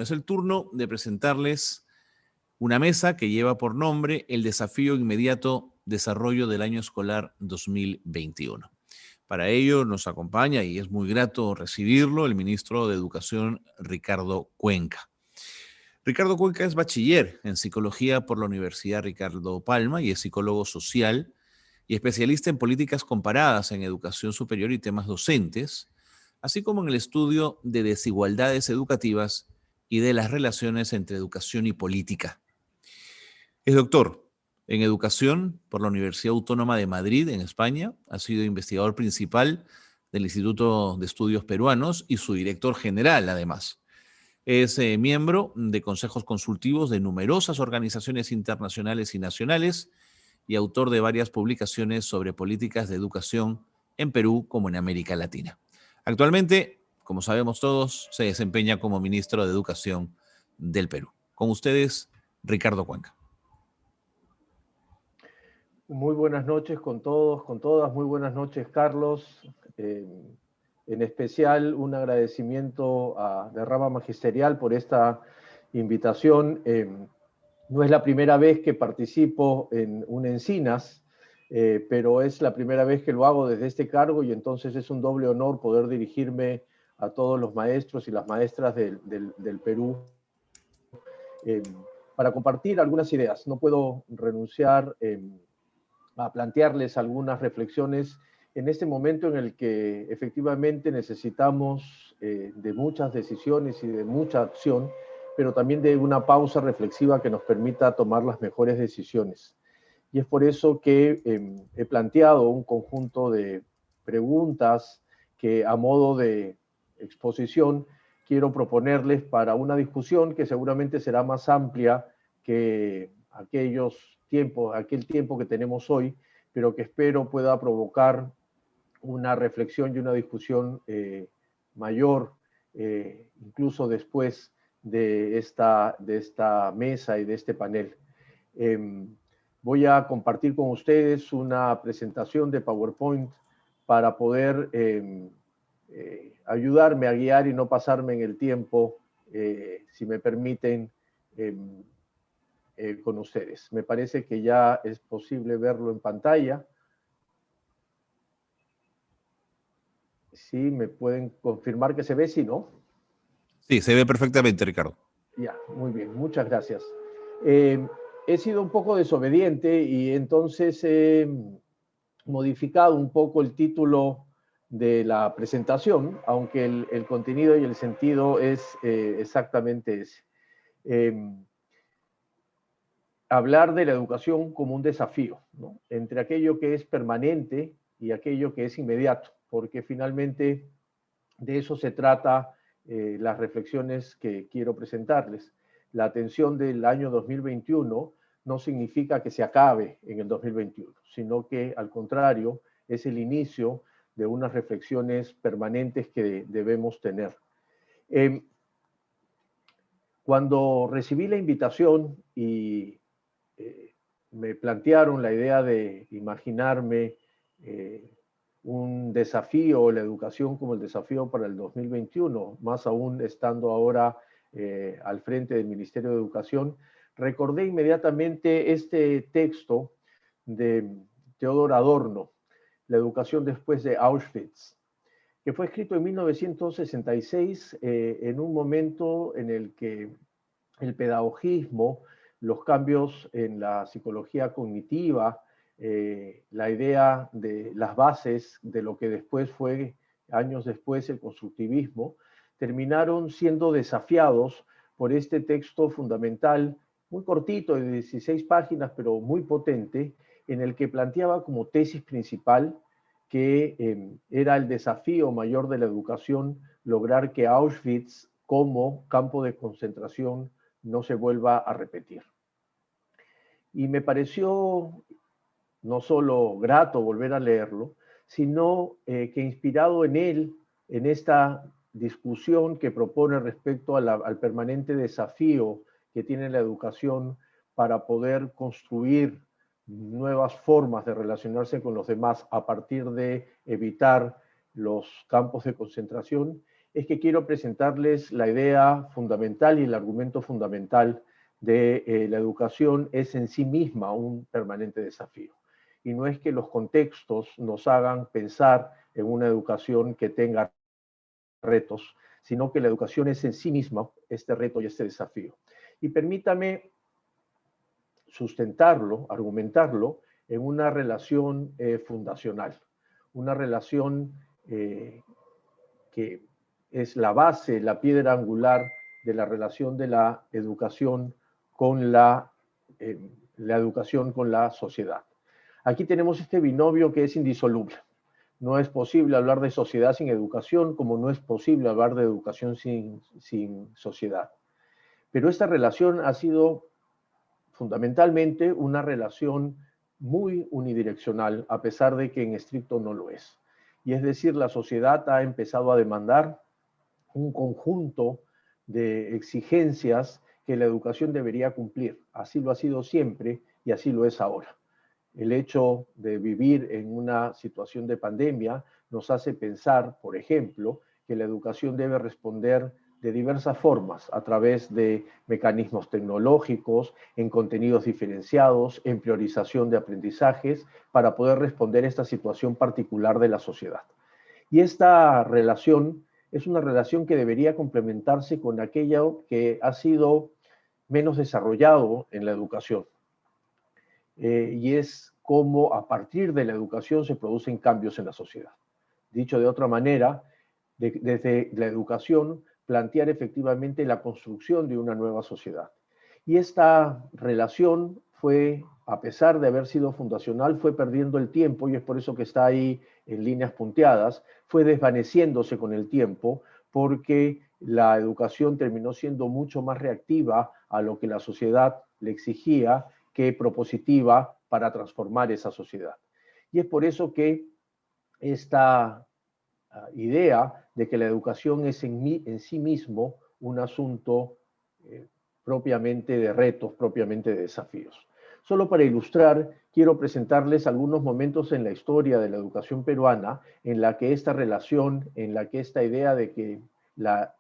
Es el turno de presentarles una mesa que lleva por nombre el Desafío Inmediato Desarrollo del Año Escolar 2021. Para ello nos acompaña, y es muy grato recibirlo, el ministro de Educación, Ricardo Cuenca. Ricardo Cuenca es bachiller en Psicología por la Universidad Ricardo Palma y es psicólogo social y especialista en políticas comparadas en educación superior y temas docentes, así como en el estudio de desigualdades educativas y de las relaciones entre educación y política. Es doctor en educación por la Universidad Autónoma de Madrid, en España. Ha sido investigador principal del Instituto de Estudios Peruanos y su director general, además. Es miembro de consejos consultivos de numerosas organizaciones internacionales y nacionales y autor de varias publicaciones sobre políticas de educación en Perú como en América Latina. Actualmente, como sabemos todos, se desempeña como ministro de Educación del Perú. Con ustedes, Ricardo Cuenca. Muy buenas noches con todos, con todas. Muy buenas noches, Carlos. En especial, un agradecimiento de Rama Magisterial por esta invitación. No es la primera vez que participo en un Encinas, pero es la primera vez que lo hago desde este cargo y entonces es un doble honor poder dirigirme a todos los maestros y las maestras del Perú para compartir algunas ideas. No puedo renunciar a plantearles algunas reflexiones en este momento en el que efectivamente necesitamos de muchas decisiones y de mucha acción, pero también de una pausa reflexiva que nos permita tomar las mejores decisiones. Y es por eso que he planteado un conjunto de preguntas que a modo de exposición quiero proponerles para una discusión que seguramente será más amplia que aquel tiempo que tenemos hoy, pero que espero pueda provocar una reflexión y una discusión mayor, incluso después de esta mesa y de este panel. Voy a compartir con ustedes una presentación de PowerPoint para poder ayudarme a guiar y no pasarme en el tiempo, si me permiten, con ustedes. Me parece que ya es posible verlo en pantalla. Sí, me pueden confirmar que se ve, si no. Sí, se ve perfectamente, Ricardo. Ya, muy bien, muchas gracias. He sido un poco desobediente y entonces he modificado un poco el título de la presentación, aunque el contenido y el sentido es exactamente ese. Hablar de la educación como un desafío, ¿no? Entre aquello que es permanente y aquello que es inmediato, porque finalmente de eso se trata las reflexiones que quiero presentarles. La atención del año 2021 no significa que se acabe en el 2021, sino que al contrario es el inicio de unas reflexiones permanentes que debemos tener. Cuando recibí la invitación y me plantearon la idea de imaginarme un desafío, la educación como el desafío para el 2021, más aún estando ahora al frente del Ministerio de Educación, recordé inmediatamente este texto de Theodor Adorno, La educación después de Auschwitz, que fue escrito en 1966 en un momento en el que el pedagogismo, los cambios en la psicología cognitiva, la idea de las bases de lo que después fue, años después, el constructivismo, terminaron siendo desafiados por este texto fundamental, muy cortito, de 16 páginas, pero muy potente, en el que planteaba como tesis principal que era el desafío mayor de la educación lograr que Auschwitz como campo de concentración no se vuelva a repetir. Y me pareció no solo grato volver a leerlo, sino que inspirado en él, en esta discusión que propone respecto al permanente desafío que tiene la educación para poder construir nuevas formas de relacionarse con los demás a partir de evitar los campos de concentración, es que quiero presentarles la idea fundamental y el argumento fundamental de la educación es en sí misma un permanente desafío. Y no es que los contextos nos hagan pensar en una educación que tenga retos, sino que la educación es en sí misma este reto y este desafío. Y permítame sustentarlo, argumentarlo, en una relación fundacional, una relación que es la base, la piedra angular de la relación de la educación con la educación con la sociedad. Aquí tenemos este binomio que es indisoluble. No es posible hablar de sociedad sin educación, como no es posible hablar de educación sin sociedad. Pero esta relación ha sido fundamentalmente una relación muy unidireccional, a pesar de que en estricto no lo es. Y es decir, la sociedad ha empezado a demandar un conjunto de exigencias que la educación debería cumplir. Así lo ha sido siempre y así lo es ahora. El hecho de vivir en una situación de pandemia nos hace pensar, por ejemplo, que la educación debe responder de diversas formas, a través de mecanismos tecnológicos, en contenidos diferenciados, en priorización de aprendizajes, para poder responder a esta situación particular de la sociedad. Y esta relación es una relación que debería complementarse con aquello que ha sido menos desarrollado en la educación. Y es cómo a partir de la educación se producen cambios en la sociedad. Dicho de otra manera, desde la educación, plantear efectivamente la construcción de una nueva sociedad. Y esta relación fue, a pesar de haber sido fundacional, fue perdiendo el tiempo, y es por eso que está ahí en líneas punteadas, fue desvaneciéndose con el tiempo, porque la educación terminó siendo mucho más reactiva a lo que la sociedad le exigía que propositiva para transformar esa sociedad. Y es por eso que esta idea de que la educación es en sí mismo un asunto propiamente de retos, propiamente de desafíos. Solo para ilustrar, quiero presentarles algunos momentos en la historia de la educación peruana en la que esta relación, en la que esta idea de que la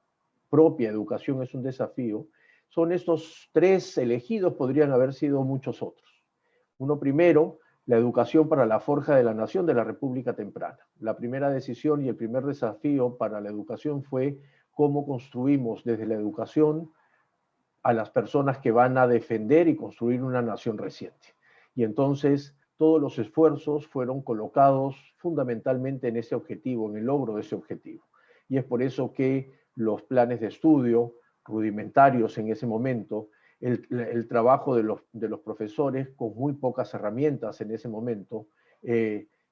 propia educación es un desafío, son estos tres elegidos, podrían haber sido muchos otros. Uno primero, la educación para la forja de la nación de la República Temprana. La primera decisión y el primer desafío para la educación fue cómo construimos desde la educación a las personas que van a defender y construir una nación reciente. Y entonces todos los esfuerzos fueron colocados fundamentalmente en ese objetivo, en el logro de ese objetivo. Y es por eso que los planes de estudio rudimentarios en ese momento, el trabajo de los profesores con muy pocas herramientas en ese momento,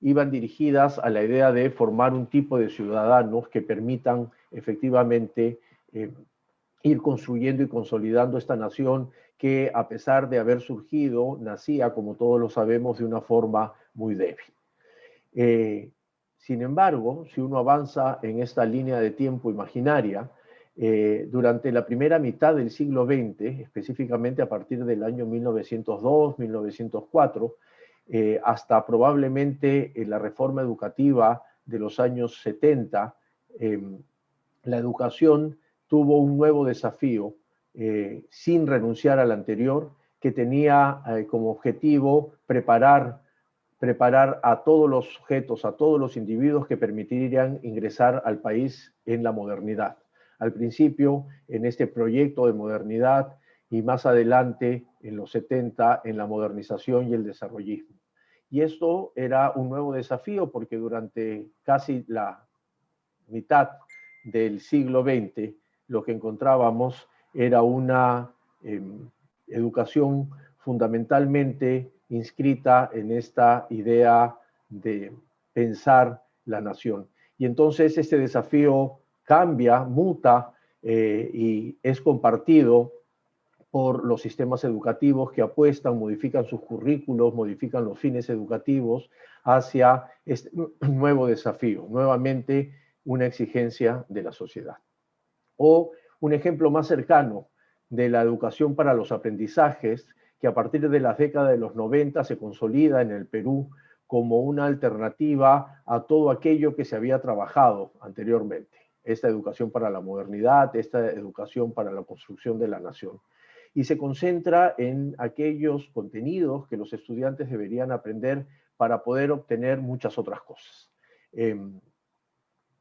iban dirigidas a la idea de formar un tipo de ciudadanos que permitan efectivamente ir construyendo y consolidando esta nación que, a pesar de haber surgido, nacía, como todos lo sabemos, de una forma muy débil. Sin embargo, si uno avanza en esta línea de tiempo imaginaria, durante la primera mitad del siglo XX, específicamente a partir del año 1902, 1904, hasta probablemente la reforma educativa de los años 70, la educación tuvo un nuevo desafío sin renunciar al anterior, que tenía como objetivo preparar a todos los sujetos, a todos los individuos que permitirían ingresar al país en la modernidad. Al principio, en este proyecto de modernidad, y más adelante, en los 70, en la modernización y el desarrollismo. Y esto era un nuevo desafío porque durante casi la mitad del siglo XX, lo que encontrábamos era una educación fundamentalmente inscrita en esta idea de pensar la nación. Y entonces este desafío cambia, muta y es compartido por los sistemas educativos que apuestan, modifican sus currículos, modifican los fines educativos hacia este nuevo desafío, nuevamente una exigencia de la sociedad. O un ejemplo más cercano de la educación para los aprendizajes, que a partir de las décadas de los 90 se consolida en el Perú como una alternativa a todo aquello que se había trabajado anteriormente. esta educación para la modernidad, esta educación para la construcción de la nación. Y se concentra en aquellos contenidos que los estudiantes deberían aprender para poder obtener muchas otras cosas.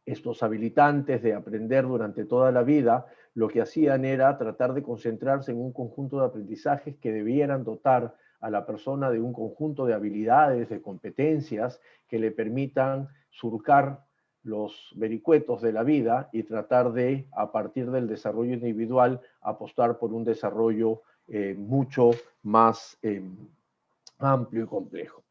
Estos habilitantes de aprender durante toda la vida, lo que hacían era tratar de concentrarse en un conjunto de aprendizajes que debieran dotar a la persona de un conjunto de habilidades, de competencias que le permitan surcar los vericuetos de la vida y tratar de, a partir del desarrollo individual, apostar por un desarrollo mucho más amplio y complejo.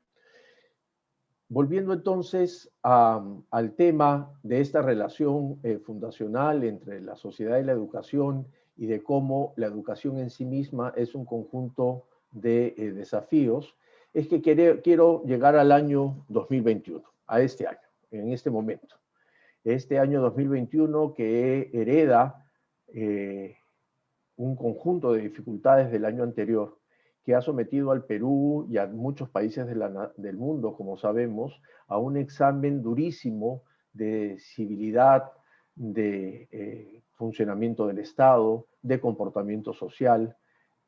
Volviendo entonces al tema de esta relación fundacional entre la sociedad y la educación y de cómo la educación en sí misma es un conjunto de desafíos, es que quiero llegar al año 2021, a este año, en este momento. Este año 2021 que hereda un conjunto de dificultades del año anterior, que ha sometido al Perú y a muchos países del mundo, como sabemos, a un examen durísimo de civilidad, de funcionamiento del Estado, de comportamiento social,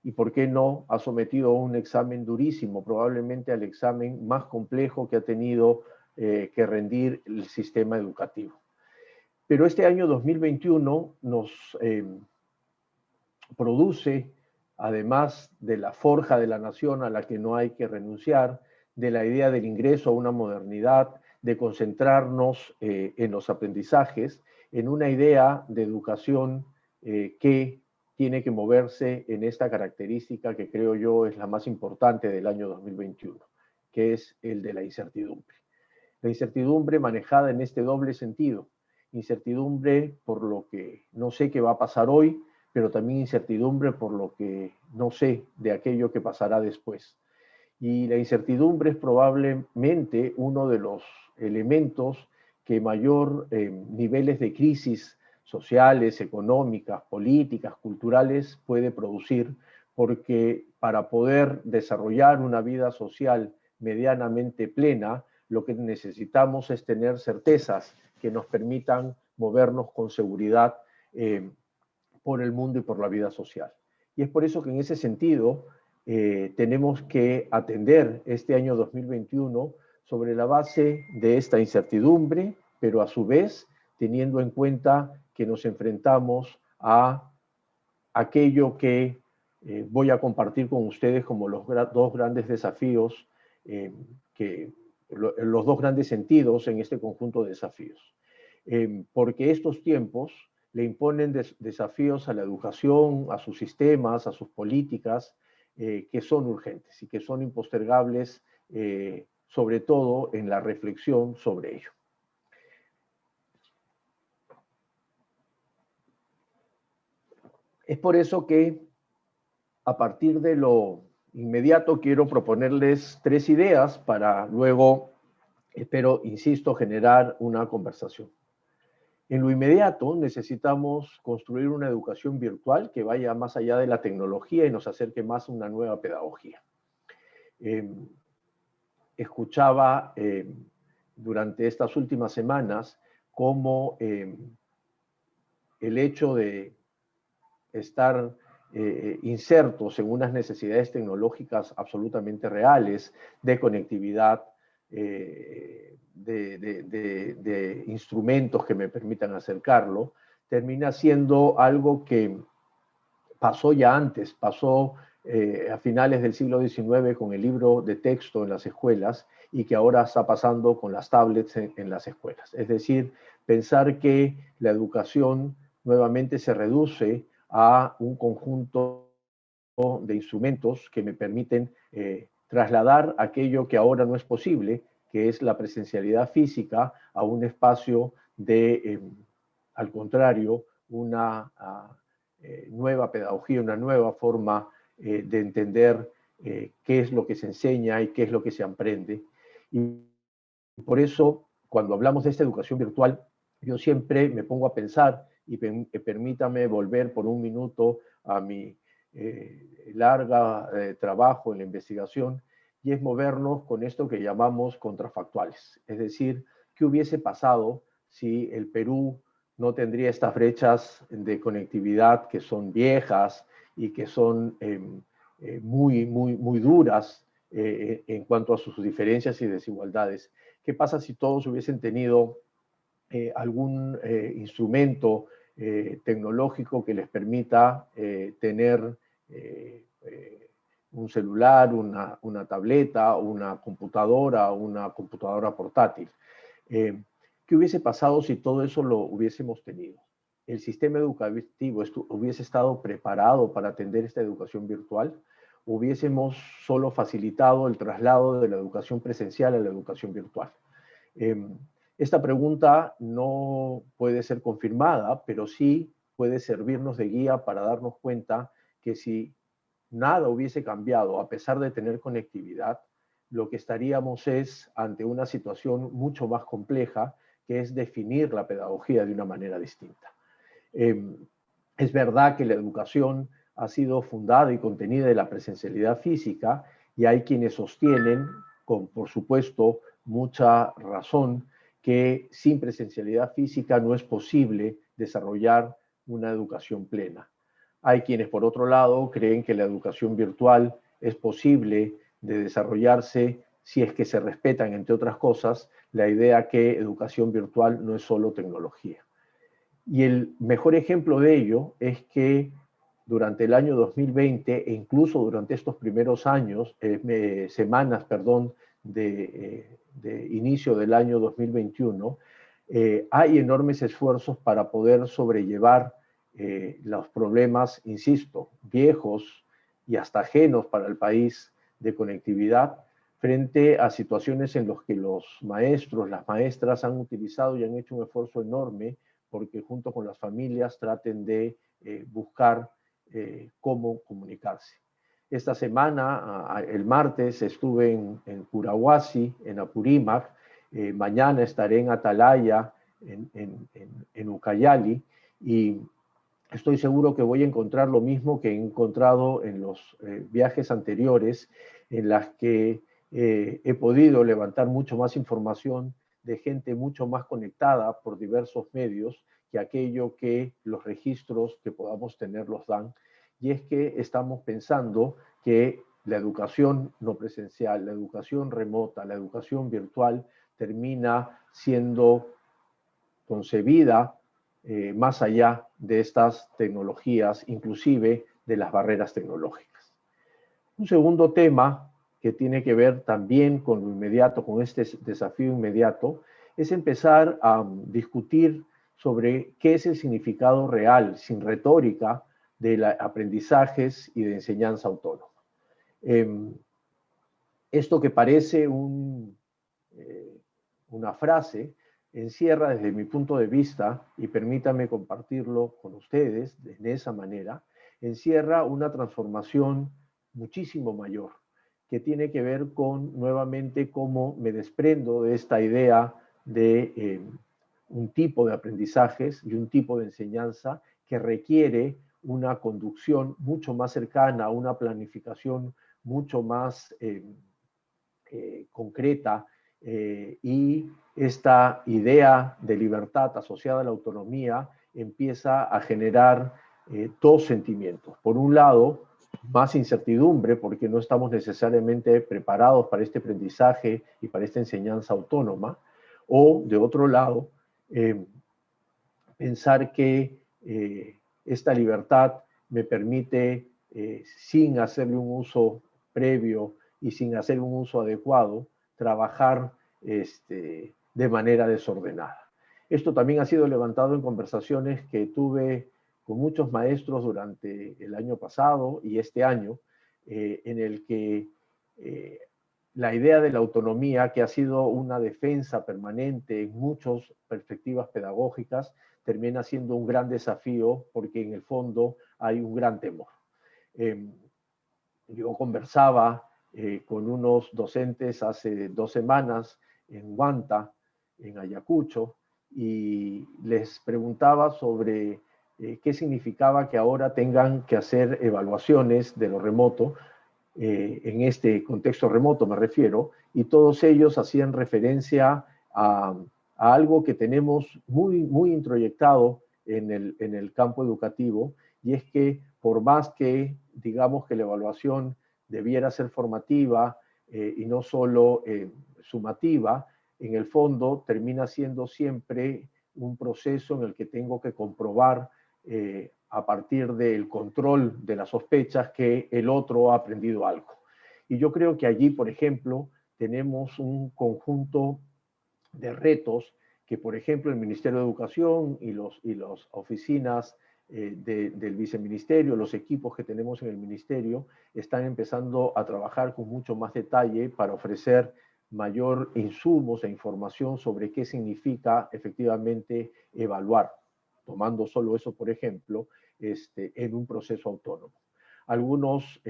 y por qué no, ha sometido a un examen durísimo, probablemente al examen más complejo que ha tenido que rendir el sistema educativo. Pero este año 2021 nos produce, además de la forja de la nación a la que no hay que renunciar, de la idea del ingreso a una modernidad, de concentrarnos en los aprendizajes, en una idea de educación que tiene que moverse en esta característica que creo yo es la más importante del año 2021, que es el de la incertidumbre. La incertidumbre manejada en este doble sentido, incertidumbre por lo que no sé qué va a pasar hoy, pero también incertidumbre por lo que no sé de aquello que pasará después. Y la incertidumbre es probablemente uno de los elementos que mayor niveles de crisis sociales, económicas, políticas, culturales puede producir, porque para poder desarrollar una vida social medianamente plena, lo que necesitamos es tener certezas que nos permitan movernos con seguridad por el mundo y por la vida social. Y es por eso que en ese sentido tenemos que atender este año 2021 sobre la base de esta incertidumbre, pero a su vez teniendo en cuenta que nos enfrentamos a aquello que voy a compartir con ustedes como los dos grandes desafíos, los dos grandes sentidos en este conjunto de desafíos. Porque estos tiempos le imponen desafíos a la educación, a sus sistemas, a sus políticas, que son urgentes y que son impostergables, sobre todo en la reflexión sobre ello. Es por eso que a partir de lo inmediato quiero proponerles 3 ideas para luego, espero, insisto, generar una conversación. En lo inmediato necesitamos construir una educación virtual que vaya más allá de la tecnología y nos acerque más a una nueva pedagogía. Escuchaba durante estas últimas semanas cómo el hecho de estar insertos en unas necesidades tecnológicas absolutamente reales de conectividad, de instrumentos que me permitan acercarlo, termina siendo algo que pasó ya antes, pasó a finales del siglo XIX con el libro de texto en las escuelas y que ahora está pasando con las tablets en las escuelas. Es decir, pensar que la educación nuevamente se reduce a un conjunto de instrumentos que me permiten trasladar aquello que ahora no es posible, que es la presencialidad física, a un espacio de, al contrario, una nueva pedagogía, una nueva forma de entender qué es lo que se enseña y qué es lo que se aprende. Y por eso, cuando hablamos de esta educación virtual, yo siempre me pongo a pensar, y permítame volver por un minuto a mi larga trabajo en la investigación, y es movernos con esto que llamamos contrafactuales. Es decir, ¿qué hubiese pasado si el Perú no tendría estas brechas de conectividad que son viejas y que son muy duras en cuanto a sus diferencias y desigualdades. ¿Qué pasa si todos hubiesen tenido algún instrumento tecnológico que les permita tener un celular, una tableta, una computadora portátil? ¿Qué hubiese pasado si todo eso lo hubiésemos tenido? ¿El sistema educativo hubiese estado preparado para atender esta educación virtual? ¿Hubiésemos solo facilitado el traslado de la educación presencial a la educación virtual? Esta pregunta no puede ser confirmada, pero sí puede servirnos de guía para darnos cuenta que si nada hubiese cambiado a pesar de tener conectividad, lo que estaríamos es ante una situación mucho más compleja, que es definir la pedagogía de una manera distinta. Es verdad que la educación ha sido fundada y contenida en la presencialidad física, y hay quienes sostienen, con por supuesto mucha razón, que sin presencialidad física no es posible desarrollar una educación plena. Hay quienes, por otro lado, creen que la educación virtual es posible de desarrollarse si es que se respetan, entre otras cosas, la idea que educación virtual no es solo tecnología. Y el mejor ejemplo de ello es que durante el año 2020 e incluso durante estos primeros años, semanas, de inicio del año 2021, hay enormes esfuerzos para poder sobrellevar los problemas, insisto, viejos y hasta ajenos para el país de conectividad, frente a situaciones en las que los maestros, las maestras han utilizado y han hecho un esfuerzo enorme porque junto con las familias traten de buscar cómo comunicarse. Esta semana, el martes, estuve en Curahuasi, en Apurímac. Mañana estaré en Atalaya, en Ucayali, y estoy seguro que voy a encontrar lo mismo que he encontrado en los viajes anteriores, en las que he podido levantar mucho más información de gente mucho más conectada por diversos medios que aquello que los registros que podamos tener los dan. Y es que estamos pensando que la educación no presencial, la educación remota, la educación virtual termina siendo concebida más allá de estas tecnologías, inclusive de las barreras tecnológicas. Un segundo tema que tiene que ver también con lo inmediato, con este desafío inmediato, es empezar a discutir sobre qué es el significado real, sin retórica, de aprendizajes y de enseñanza autónoma. Esto que parece una frase, encierra desde mi punto de vista, y permítame compartirlo con ustedes de esa manera, encierra una transformación muchísimo mayor, que tiene que ver con, nuevamente, cómo me desprendo de esta idea de un tipo de aprendizajes y un tipo de enseñanza que requiere una conducción mucho más cercana, una planificación mucho más concreta, y esta idea de libertad asociada a la autonomía empieza a generar dos sentimientos. Por un lado, más incertidumbre, porque no estamos necesariamente preparados para este aprendizaje y para esta enseñanza autónoma, o de otro lado, pensar que esta libertad me permite, sin hacerle un uso previo y sin hacer un uso adecuado, trabajar de manera desordenada. Esto también ha sido levantado en conversaciones que tuve con muchos maestros durante el año pasado y este año, en el que la idea de la autonomía, que ha sido una defensa permanente en muchas perspectivas pedagógicas, termina siendo un gran desafío porque en el fondo hay un gran temor. Yo conversaba con unos docentes hace 2 semanas en Huanta, en Ayacucho, y les preguntaba sobre qué significaba que ahora tengan que hacer evaluaciones de lo remoto, en este contexto remoto me refiero, y todos ellos hacían referencia a a algo que tenemos muy introyectado en el campo educativo, y es que por más que digamos que la evaluación debiera ser formativa y no solo sumativa, en el fondo termina siendo siempre un proceso en el que tengo que comprobar a partir del control de las sospechas que el otro ha aprendido algo. Y yo creo que allí, por ejemplo, tenemos un conjunto de retos que, por ejemplo, el Ministerio de Educación y las oficinas del viceministerio, los equipos que tenemos en el ministerio, están empezando a trabajar con mucho más detalle para ofrecer mayor insumos e información sobre qué significa efectivamente evaluar, tomando solo eso, por ejemplo, en un proceso autónomo. Algunos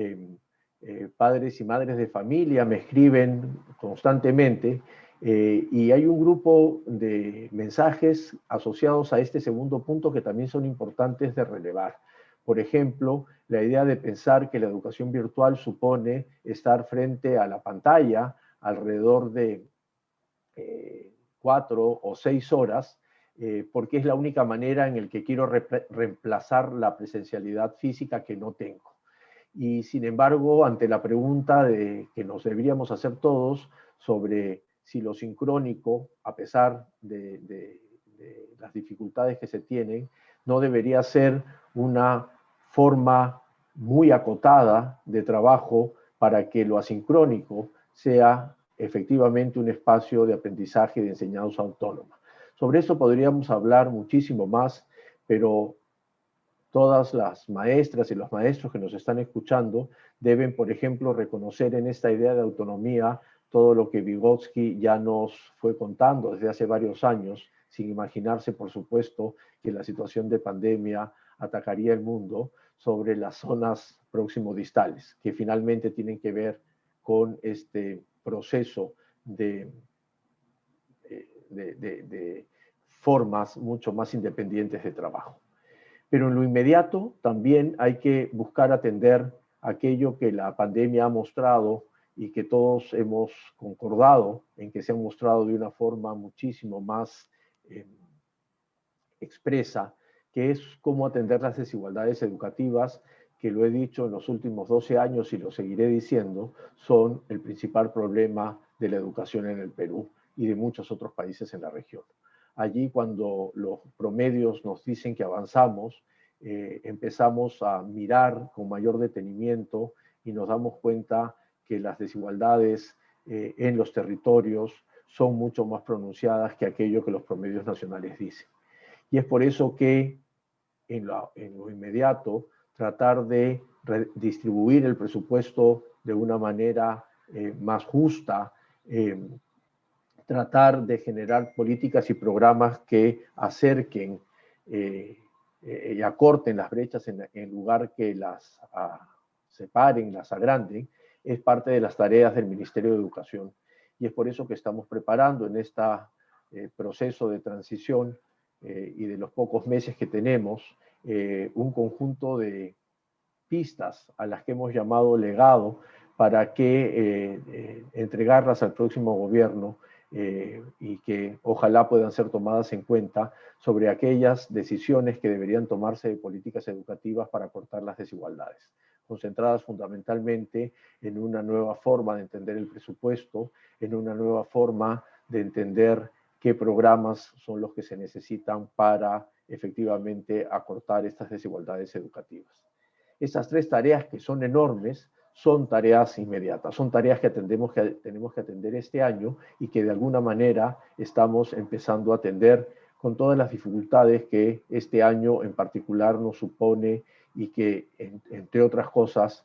padres y madres de familia me escriben constantemente y hay un grupo de mensajes asociados a este segundo punto que también son importantes de relevar. Por ejemplo, la idea de pensar que la educación virtual supone estar frente a la pantalla alrededor de 4 o 6 horas, porque es la única manera en la que quiero reemplazar la presencialidad física que no tengo. Y sin embargo, ante la pregunta que nos deberíamos hacer todos sobre si lo sincrónico, a pesar de las dificultades que se tienen, no debería ser una forma muy acotada de trabajo para que lo asincrónico sea efectivamente un espacio de aprendizaje y de enseñanza autónoma. Sobre eso podríamos hablar muchísimo más, pero todas las maestras y los maestros que nos están escuchando deben, por ejemplo, reconocer en esta idea de autonomía todo lo que Vygotsky ya nos fue contando desde hace varios años, sin imaginarse, por supuesto, que la situación de pandemia atacaría el mundo, sobre las zonas próximo-distales, que finalmente tienen que ver con este proceso de formas mucho más independientes de trabajo. Pero en lo inmediato también hay que buscar atender aquello que la pandemia ha mostrado y que todos hemos concordado en que se ha mostrado de una forma muchísimo más expresa, que es cómo atender las desigualdades educativas, que lo he dicho en los últimos 12 años y lo seguiré diciendo, son el principal problema de la educación en el Perú y de muchos otros países en la región. Allí, cuando los promedios nos dicen que avanzamos, empezamos a mirar con mayor detenimiento y nos damos cuenta que las desigualdades en los territorios son mucho más pronunciadas que aquello que los promedios nacionales dicen. Y es por eso que en lo inmediato tratar de distribuir el presupuesto de una manera más justa, tratar de generar políticas y programas que acerquen y acorten las brechas en lugar que las separen, las agranden, es parte de las tareas del Ministerio de Educación. Y es por eso que estamos preparando en este proceso de transición y de los pocos meses que tenemos, un conjunto de pistas a las que hemos llamado legado para que entregarlas al próximo gobierno y que ojalá puedan ser tomadas en cuenta sobre aquellas decisiones que deberían tomarse de políticas educativas para cortar las desigualdades, concentradas fundamentalmente en una nueva forma de entender el presupuesto, en una nueva forma de entender qué programas son los que se necesitan para efectivamente acortar estas desigualdades educativas. Esas tres tareas, que son enormes, son tareas inmediatas, son tareas que tenemos que atender este año y que de alguna manera estamos empezando a atender con todas las dificultades que este año en particular nos supone y que, entre otras cosas,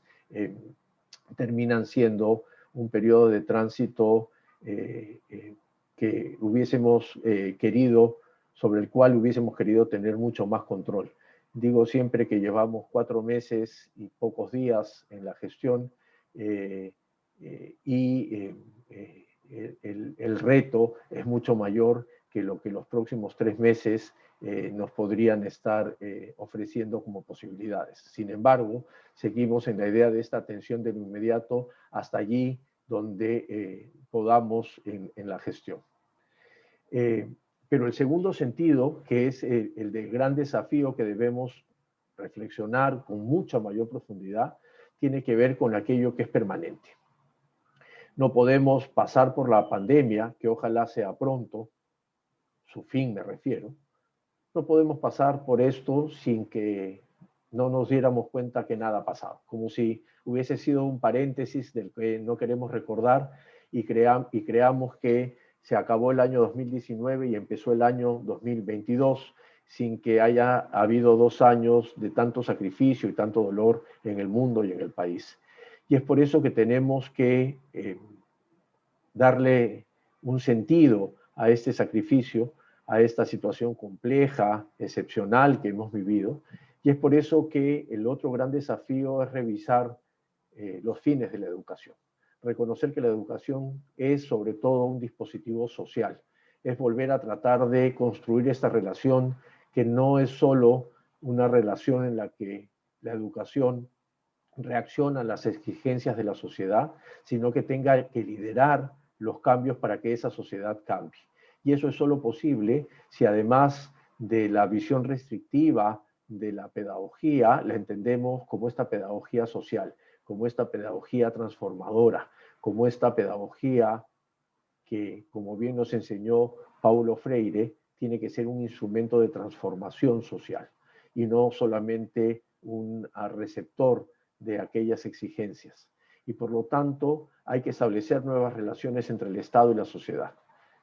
terminan siendo un periodo de tránsito que hubiésemos querido, sobre el cual hubiésemos querido tener mucho más control. Digo siempre que llevamos 4 meses y pocos días en la gestión y el reto es mucho mayor que lo que los próximos 3 meses nos podrían estar ofreciendo como posibilidades. Sin embargo, seguimos en la idea de esta atención de lo inmediato hasta allí donde podamos en la gestión. Pero el segundo sentido, que es el del gran desafío que debemos reflexionar con mucha mayor profundidad, tiene que ver con aquello que es permanente. No podemos pasar por la pandemia, que ojalá sea pronto, su fin me refiero. No podemos pasar por esto sin que no nos diéramos cuenta que nada ha pasado, como si hubiese sido un paréntesis del que no queremos recordar y creamos que se acabó el año 2019 y empezó el año 2022 sin que haya habido 2 años de tanto sacrificio y tanto dolor en el mundo y en el país. Y es por eso que tenemos que darle un sentido a este sacrificio, a esta situación compleja, excepcional que hemos vivido. Y es por eso que el otro gran desafío es revisar los fines de la educación. Reconocer que la educación es sobre todo un dispositivo social. Es volver a tratar de construir esta relación que no es solo una relación en la que la educación reacciona a las exigencias de la sociedad, sino que tenga que liderar los cambios para que esa sociedad cambie. Y eso es solo posible si además de la visión restrictiva de la pedagogía, la entendemos como esta pedagogía social, como esta pedagogía transformadora, como esta pedagogía que, como bien nos enseñó Paulo Freire, tiene que ser un instrumento de transformación social y no solamente un receptor de aquellas exigencias. Y por lo tanto hay que establecer nuevas relaciones entre el Estado y la sociedad,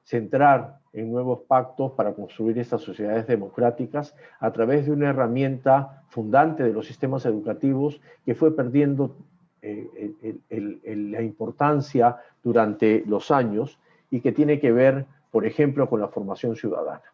centrar en nuevos pactos para construir estas sociedades democráticas a través de una herramienta fundante de los sistemas educativos que fue perdiendo la importancia durante los años y que tiene que ver, por ejemplo, con la formación ciudadana,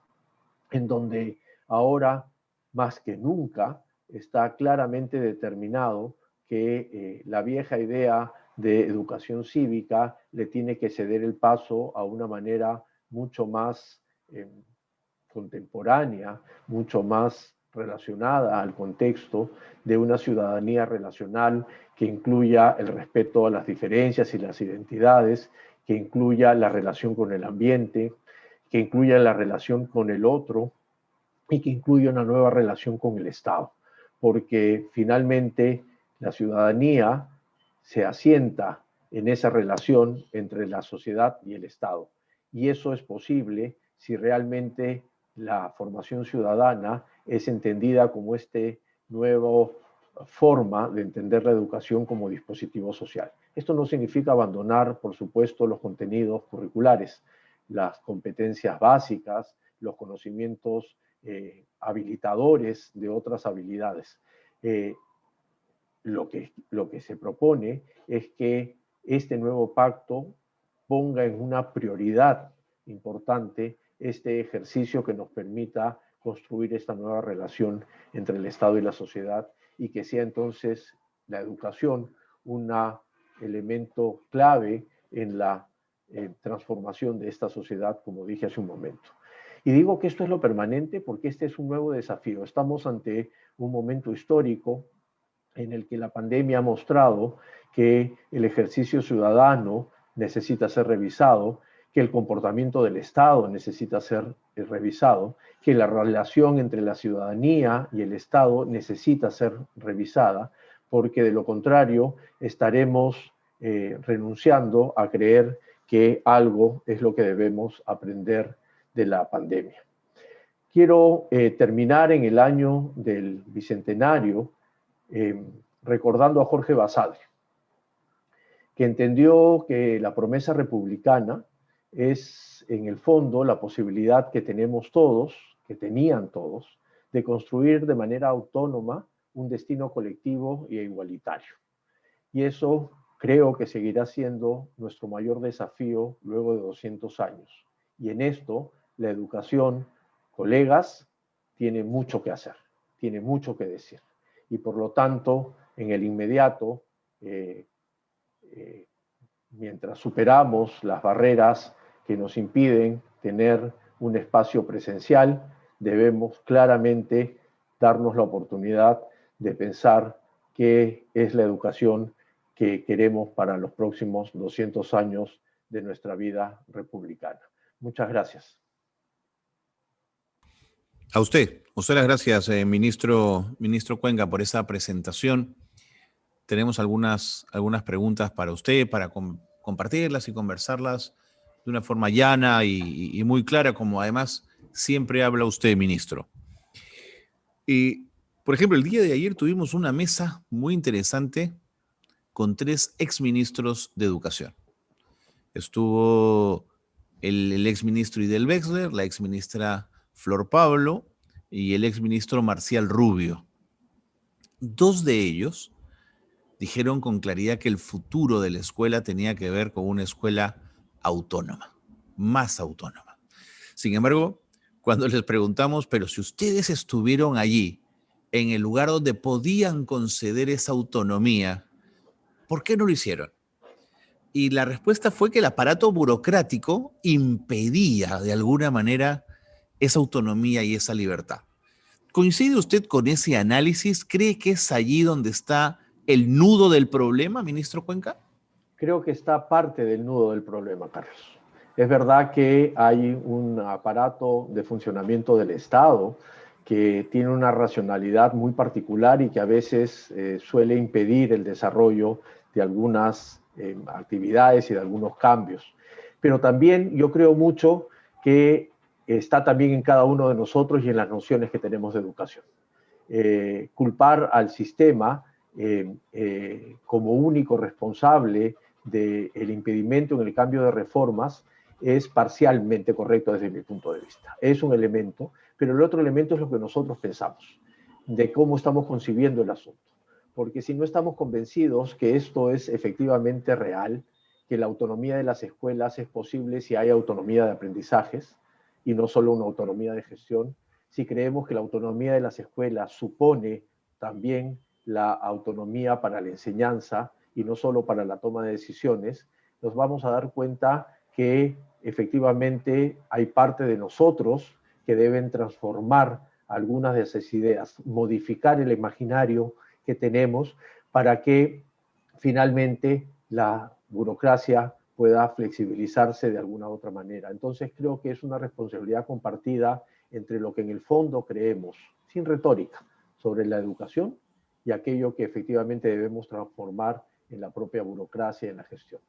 en donde ahora, más que nunca, está claramente determinado que la vieja idea de educación cívica le tiene que ceder el paso a una manera mucho más contemporánea, mucho más relacionada al contexto de una ciudadanía relacional que incluya el respeto a las diferencias y las identidades, que incluya la relación con el ambiente, que incluya la relación con el otro y que incluya una nueva relación con el Estado, porque finalmente la ciudadanía se asienta en esa relación entre la sociedad y el Estado. Y eso es posible si realmente la formación ciudadana es entendida como este nuevo forma de entender la educación como dispositivo social. Esto no significa abandonar, por supuesto, los contenidos curriculares, las competencias básicas, los conocimientos habilitadores de otras habilidades. Lo que se propone es que este nuevo pacto ponga en una prioridad importante este ejercicio que nos permita construir esta nueva relación entre el Estado y la sociedad y que sea entonces la educación un elemento clave en la transformación de esta sociedad, como dije hace un momento. Y digo que esto es lo permanente porque este es un nuevo desafío. Estamos ante un momento histórico en el que la pandemia ha mostrado que el ejercicio ciudadano necesita ser revisado, que el comportamiento del Estado necesita ser revisado, que la relación entre la ciudadanía y el Estado necesita ser revisada, porque de lo contrario estaremos renunciando a creer que algo es lo que debemos aprender de la pandemia. Quiero terminar en el año del Bicentenario recordando a Jorge Basadre, que entendió que la promesa republicana es en el fondo la posibilidad que tenemos todos, que tenían todos, de construir de manera autónoma un destino colectivo e igualitario. Y eso creo que seguirá siendo nuestro mayor desafío luego de 200 años. Y en esto, la educación, colegas, tiene mucho que hacer, tiene mucho que decir. Y por lo tanto, en el inmediato, mientras superamos las barreras que nos impiden tener un espacio presencial, debemos claramente darnos la oportunidad de pensar qué es la educación que queremos para los próximos 200 años de nuestra vida republicana. Muchas gracias. A usted las gracias, ministro Cuenca, por esa presentación. Tenemos algunas preguntas para usted, para compartirlas y conversarlas de una forma llana y muy clara, como además siempre habla usted, ministro. Y, por ejemplo, el día de ayer tuvimos una mesa muy interesante con 3 exministros de Educación. Estuvo el exministro Idel Wexler, la exministra Flor Pablo y el exministro Marcial Rubio. 2 de ellos dijeron con claridad que el futuro de la escuela tenía que ver con una escuela autónoma, más autónoma. Sin embargo, cuando les preguntamos, pero si ustedes estuvieron allí, en el lugar donde podían conceder esa autonomía, ¿por qué no lo hicieron? Y la respuesta fue que el aparato burocrático impedía de alguna manera esa autonomía y esa libertad. ¿Coincide usted con ese análisis? ¿Cree que es allí donde está el nudo del problema, ministro Cuenca? Creo que está parte del nudo del problema, Carlos. Es verdad que hay un aparato de funcionamiento del Estado que tiene una racionalidad muy particular y que a veces suele impedir el desarrollo de algunas actividades y de algunos cambios. Pero también yo creo mucho que está también en cada uno de nosotros y en las nociones que tenemos de educación. Culpar al sistema como único responsable del impedimento en el cambio de reformas es parcialmente correcto desde mi punto de vista. Es un elemento, pero el otro elemento es lo que nosotros pensamos, de cómo estamos concibiendo el asunto. Porque si no estamos convencidos que esto es efectivamente real, que la autonomía de las escuelas es posible si hay autonomía de aprendizajes y no solo una autonomía de gestión, si creemos que la autonomía de las escuelas supone también la autonomía para la enseñanza y no solo para la toma de decisiones, nos vamos a dar cuenta que efectivamente hay parte de nosotros que deben transformar algunas de esas ideas, modificar el imaginario que tenemos para que finalmente la burocracia pueda flexibilizarse de alguna otra manera. Entonces creo que es una responsabilidad compartida entre lo que en el fondo creemos, sin retórica, sobre la educación y aquello que efectivamente debemos transformar en la propia burocracia y en la gestión.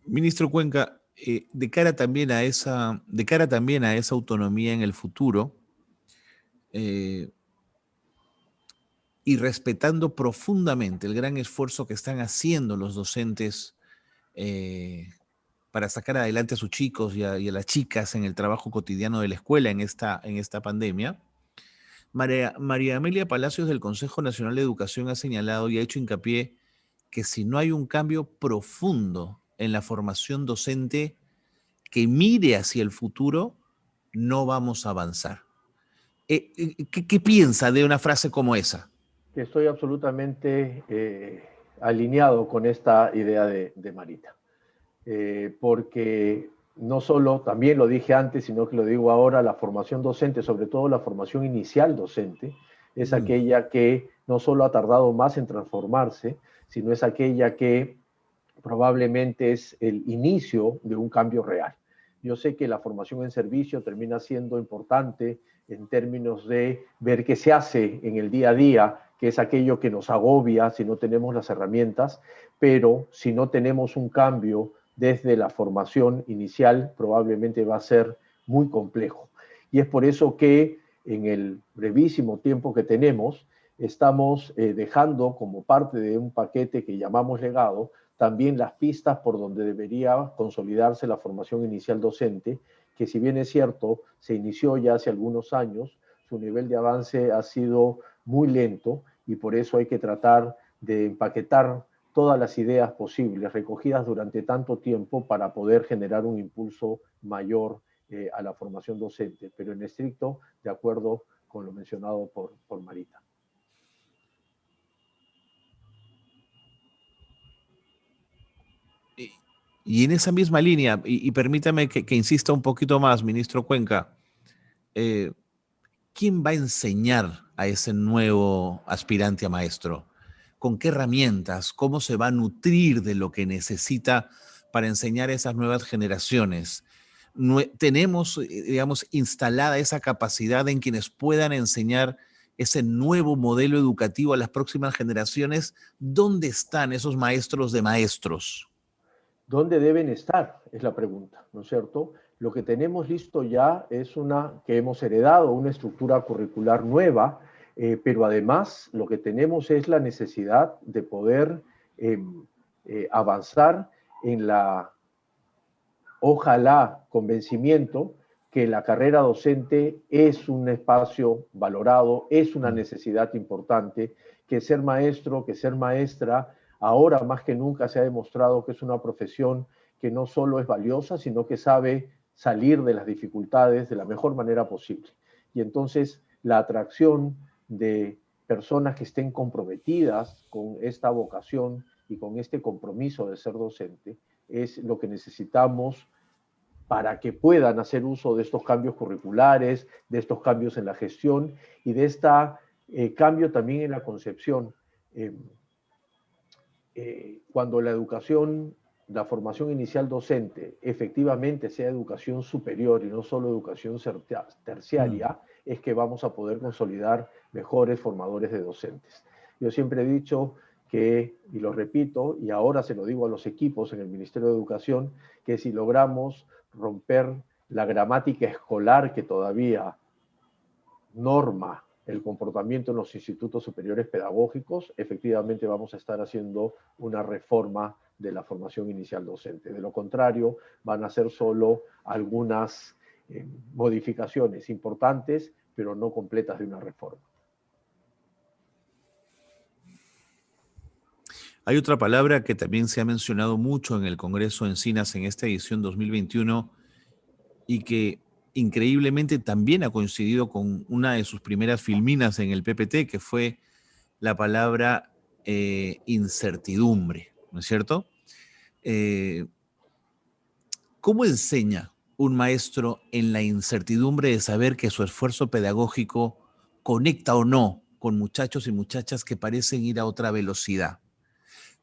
Ministro Cuenca, de cara también a esa autonomía en el futuro, eh, y respetando profundamente el gran esfuerzo que están haciendo los docentes eh, para sacar adelante a sus chicos y a las chicas en el trabajo cotidiano de la escuela en esta pandemia, María Amelia Palacios del Consejo Nacional de Educación ha señalado y ha hecho hincapié que si no hay un cambio profundo en la formación docente que mire hacia el futuro, no vamos a avanzar. ¿Qué piensa de una frase como esa? Estoy absolutamente alineado con esta idea de Marita, porque no solo, también lo dije antes, sino que lo digo ahora, la formación docente, sobre todo la formación inicial docente, es aquella que no solo ha tardado más en transformarse, sino es aquella que probablemente es el inicio de un cambio real. Yo sé que la formación en servicio termina siendo importante en términos de ver qué se hace en el día a día, que es aquello que nos agobia si no tenemos las herramientas, pero si no tenemos un cambio desde la formación inicial, probablemente va a ser muy complejo. Y es por eso que en el brevísimo tiempo que tenemos, estamos dejando como parte de un paquete que llamamos legado, también las pistas por donde debería consolidarse la formación inicial docente, que si bien es cierto, se inició ya hace algunos años, su nivel de avance ha sido muy lento y por eso hay que tratar de empaquetar todas las ideas posibles recogidas durante tanto tiempo para poder generar un impulso mayor a la formación docente, pero en estricto de acuerdo con lo mencionado por Marita. Y en esa misma línea, y permítame que insista un poquito más, ministro Cuenca, eh, ¿quién va a enseñar a ese nuevo aspirante a maestro? ¿Con qué herramientas? ¿Cómo se va a nutrir de lo que necesita para enseñar a esas nuevas generaciones? Tenemos, digamos, instalada esa capacidad en quienes puedan enseñar ese nuevo modelo educativo a las próximas generaciones. ¿Dónde están esos maestros de maestros? ¿Dónde deben estar? Es la pregunta, ¿no es cierto? Lo que tenemos listo ya es que hemos heredado una estructura curricular nueva, pero además lo que tenemos es la necesidad de poder eh, avanzar en la, ojalá, convencimiento que la carrera docente es un espacio valorado, es una necesidad importante, que ser maestro, que ser maestra, ahora más que nunca se ha demostrado que es una profesión que no solo es valiosa, sino que sabe salir de las dificultades de la mejor manera posible. Y entonces la atracción de personas que estén comprometidas con esta vocación y con este compromiso de ser docente es lo que necesitamos para que puedan hacer uso de estos cambios curriculares, de estos cambios en la gestión y de este cambio también en la concepción. Cuando la educación, la formación inicial docente, efectivamente sea educación superior y no solo educación terciaria, es que vamos a poder consolidar mejores formadores de docentes. Yo siempre he dicho que, y lo repito, y ahora se lo digo a los equipos en el Ministerio de Educación, que si logramos romper la gramática escolar que todavía norma el comportamiento en los institutos superiores pedagógicos, efectivamente vamos a estar haciendo una reforma de la formación inicial docente. De lo contrario, van a ser solo algunas modificaciones importantes, pero no completas de una reforma. Hay otra palabra que también se ha mencionado mucho en el Congreso Encinas en esta edición 2021 y que increíblemente también ha coincidido con una de sus primeras filminas en el PPT, que fue la palabra incertidumbre, ¿no es cierto? ¿Cómo enseña un maestro en la incertidumbre de saber que su esfuerzo pedagógico conecta o no con muchachos y muchachas que parecen ir a otra velocidad?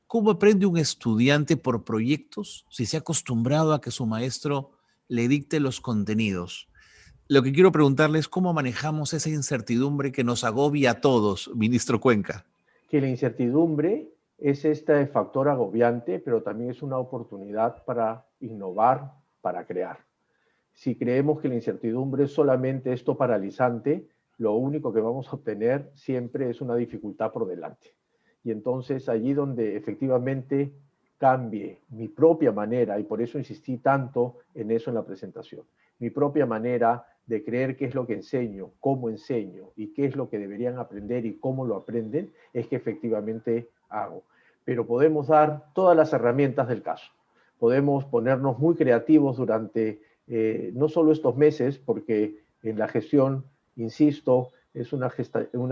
¿Cómo aprende un estudiante por proyectos si se ha acostumbrado a que su maestro le dicte los contenidos? Lo que quiero preguntarle es cómo manejamos esa incertidumbre que nos agobia a todos, ministro Cuenca. Que la incertidumbre es este factor agobiante, pero también es una oportunidad para innovar, para crear. Si creemos que la incertidumbre es solamente esto paralizante, lo único que vamos a obtener siempre es una dificultad por delante. Y entonces allí donde efectivamente cambie mi propia manera, y por eso insistí tanto en eso en la presentación, mi propia manera de creer qué es lo que enseño, cómo enseño y qué es lo que deberían aprender y cómo lo aprenden, es que efectivamente hago. Pero podemos dar todas las herramientas del caso. Podemos ponernos muy creativos durante no solo estos meses, porque en la gestión, insisto, es una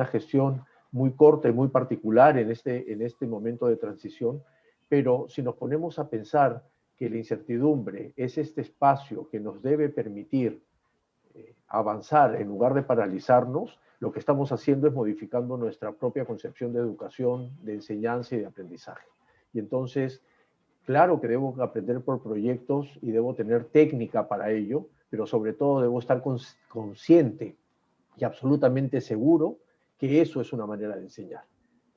gestión muy corta y muy particular en este momento de transición, pero si nos ponemos a pensar que la incertidumbre es este espacio que nos debe permitir avanzar en lugar de paralizarnos, lo que estamos haciendo es modificando nuestra propia concepción de educación, de enseñanza y de aprendizaje. Y entonces, claro que debo aprender por proyectos y debo tener técnica para ello, pero sobre todo debo estar consciente y absolutamente seguro que eso es una manera de enseñar.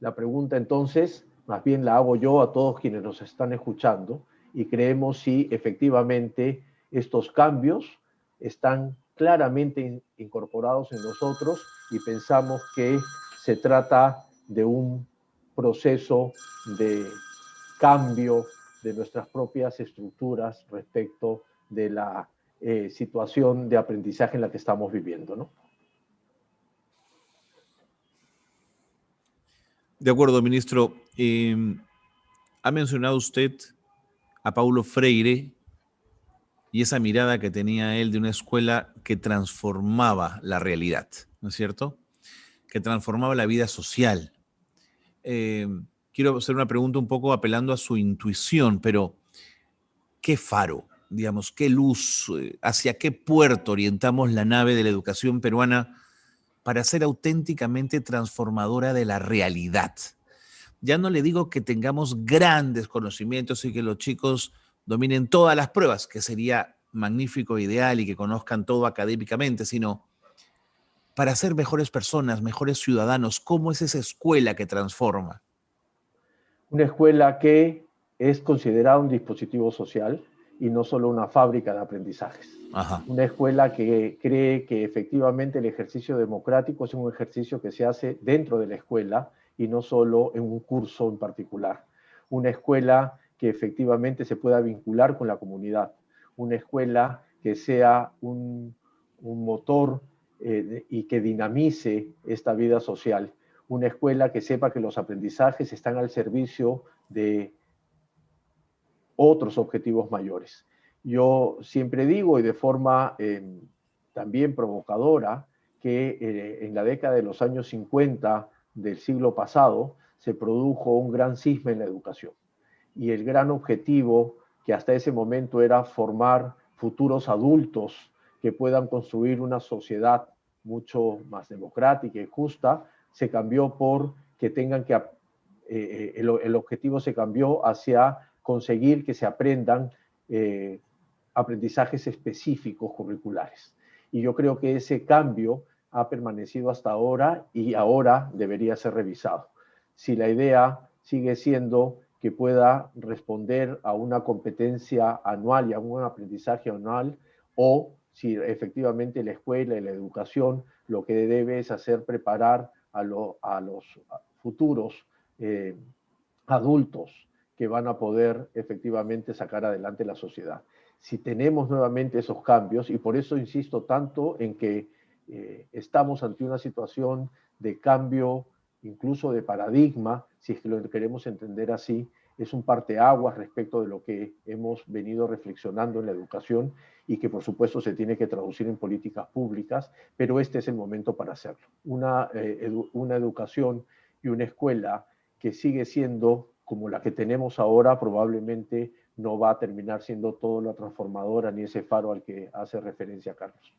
La pregunta entonces, más bien la hago yo a todos quienes nos están escuchando y creemos si efectivamente estos cambios están claramente incorporados en nosotros y pensamos que se trata de un proceso de cambio de nuestras propias estructuras respecto de la situación de aprendizaje en la que estamos viviendo, ¿no? De acuerdo, ministro. Ha mencionado usted a Paulo Freire y esa mirada que tenía él de una escuela que transformaba la realidad, ¿no es cierto? Que transformaba la vida social. Quiero hacer una pregunta un poco apelando a su intuición, pero ¿qué faro, digamos, qué luz, hacia qué puerto orientamos la nave de la educación peruana para ser auténticamente transformadora de la realidad? Ya no le digo que tengamos grandes conocimientos y que los chicos dominen todas las pruebas, que sería magnífico ideal y que conozcan todo académicamente, sino para ser mejores personas, mejores ciudadanos. ¿Cómo es esa escuela que transforma? Una escuela que es considerada un dispositivo social y no solo una fábrica de aprendizajes. Ajá. Una escuela que cree que efectivamente el ejercicio democrático es un ejercicio que se hace dentro de la escuela y no solo en un curso en particular. Una escuela que efectivamente se pueda vincular con la comunidad. Una escuela que sea un motor y que dinamice esta vida social. Una escuela que sepa que los aprendizajes están al servicio de otros objetivos mayores. Yo siempre digo, y de forma también provocadora, que en la década de los años 50 del siglo pasado se produjo un gran cisma en la educación. Y el gran objetivo, que hasta ese momento era formar futuros adultos que puedan construir una sociedad mucho más democrática y justa, se cambió por que tengan que, el objetivo se cambió hacia conseguir que se aprendan aprendizajes específicos curriculares. Y yo creo que ese cambio ha permanecido hasta ahora y ahora debería ser revisado. Si la idea sigue siendo que pueda responder a una competencia anual y a un aprendizaje anual, o si efectivamente la escuela y la educación lo que debe es hacer preparar a los futuros adultos que van a poder efectivamente sacar adelante la sociedad. Si tenemos nuevamente esos cambios, y por eso insisto tanto en que estamos ante una situación de cambio, incluso de paradigma, si es que lo queremos entender así, es un parteaguas respecto de lo que hemos venido reflexionando en la educación y que por supuesto se tiene que traducir en políticas públicas, pero este es el momento para hacerlo. Una educación y una escuela que sigue siendo como la que tenemos ahora, probablemente no va a terminar siendo todo la transformadora ni ese faro al que hace referencia Carlos.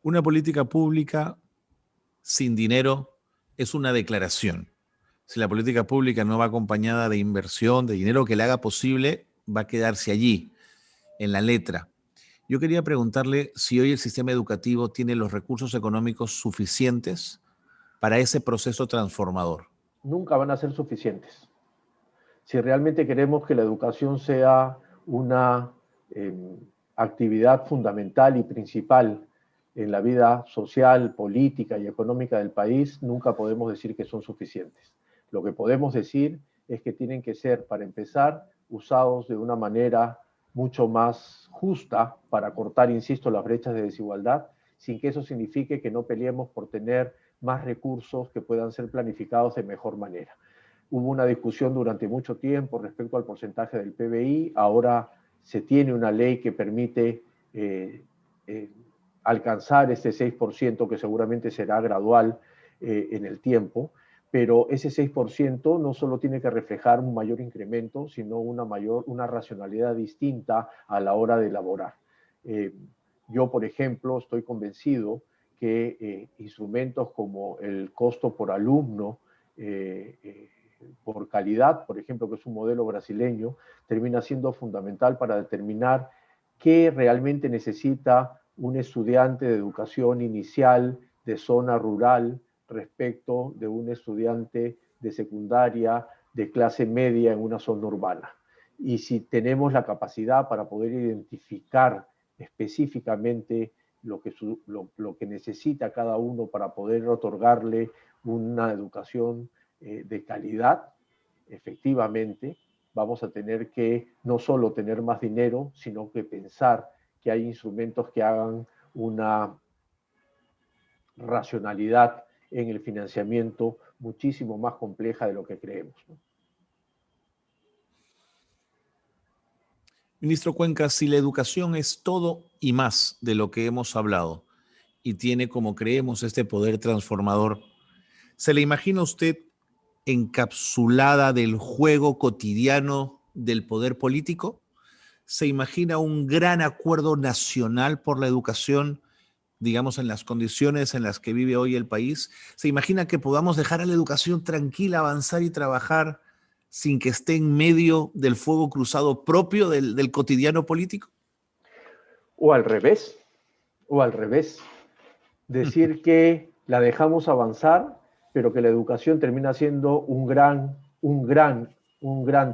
Una política pública sin dinero es una declaración. Si la política pública no va acompañada de inversión, de dinero que le haga posible, va a quedarse allí, en la letra. Yo quería preguntarle si hoy el sistema educativo tiene los recursos económicos suficientes para ese proceso transformador. Nunca van a ser suficientes. Si realmente queremos que la educación sea una eh, actividad fundamental y principal en la vida social, política y económica del país, nunca podemos decir que son suficientes. Lo que podemos decir es que tienen que ser, para empezar, usados de una manera mucho más justa para cortar, insisto, las brechas de desigualdad, sin que eso signifique que no peleemos por tener más recursos que puedan ser planificados de mejor manera. Hubo una discusión durante mucho tiempo respecto al porcentaje del PBI, ahora se tiene una ley que permite alcanzar ese 6%, que seguramente será gradual en el tiempo, pero ese 6% no solo tiene que reflejar un mayor incremento, sino una racionalidad distinta a la hora de elaborar. Yo, por ejemplo, estoy convencido que instrumentos como el costo por alumno, por calidad, por ejemplo, que es un modelo brasileño, termina siendo fundamental para determinar qué realmente necesita un estudiante de educación inicial de zona rural respecto de un estudiante de secundaria de clase media en una zona urbana. Y si tenemos la capacidad para poder identificar específicamente lo que necesita cada uno para poder otorgarle una educación de calidad, efectivamente, vamos a tener que no solo tener más dinero, sino que pensar que hay instrumentos que hagan una racionalidad en el financiamiento muchísimo más compleja de lo que creemos, ¿no? Ministro Cuenca, si la educación es todo y más de lo que hemos hablado y tiene, como creemos, este poder transformador, ¿se le imagina usted encapsulada del juego cotidiano del poder político? ¿Se imagina un gran acuerdo nacional por la educación, digamos, en las condiciones en las que vive hoy el país? ¿Se imagina que podamos dejar a la educación tranquila, avanzar y trabajar sin que esté en medio del fuego cruzado propio del cotidiano político? O al revés, o al revés. Decir que la dejamos avanzar, pero que la educación termina siendo un gran